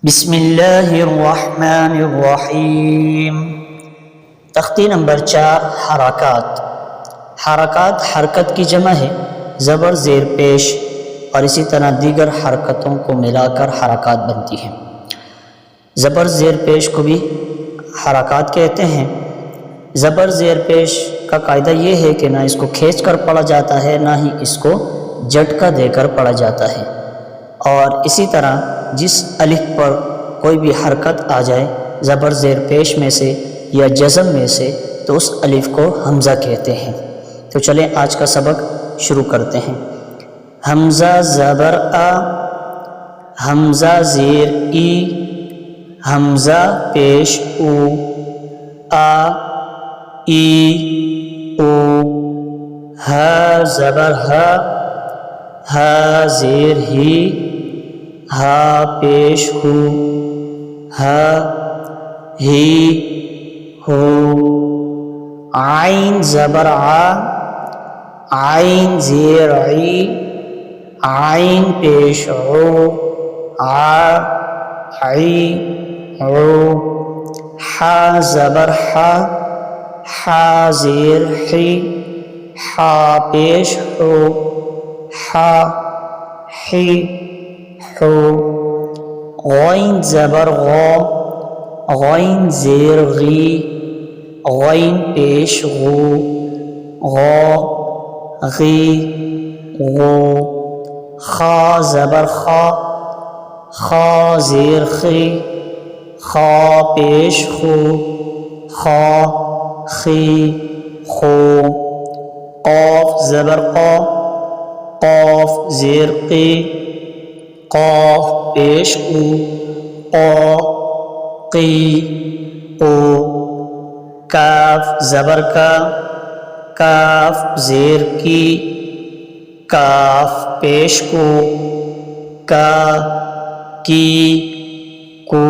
बिस्मिल्लाहिर्रहमानिर्रहीम। तख्ती नंबर 4 हरकत। हरकत हरकत की जमा है, ज़बर ज़ेर पेश और इसी तरह दीगर हरकतों को मिलाकर हरकत बनती हैं। ज़बर ज़ेर पेश को भी हरकत कहते हैं। ज़बर ज़ेर पेश का कायदा ये है कि ना इसको खींच कर पढ़ा जाता है, ना ही इसको झटका देकर पढ़ा जाता है। और इसी तरह जिस अलिफ पर कोई भी हरकत आ जाए ज़बर ज़ेर पेश में से या जज़म में से, तो उस अलिफ को हमज़ा कहते हैं। तो चलें आज का सबक शुरू करते हैं। हमज़ा ज़बर आ, हमज़ा ज़ेर ई, हमज़ा पेश ऊ, आ ई ऊ, हा ज़बर हा, हा ज़ेर ही, हा पेश हु, हा ही हो, आइन ज़बर आ, आइन ज़ेर ई, आइन पेश ओ, आ आई ओ, हा ज़बर हा, हा ज़ेर ही, हा पेश हो, हा ही हो, गौइन ज़बर गौ, गौइन ज़ेर गी, गौइन पेश गो, गौ गी गो, खा ज़बर खा, खा ज़ेर खी, खा पेश खो, खा खी खो, क़ाफ ज़बर क़ा, क़ाफ ज़ेर क़ी, क़ाफ पेश क़ू, क़ा क़ी क़ू, काफ ज़बर का, काफ ज़ेर की, काफ पेश को, का की को,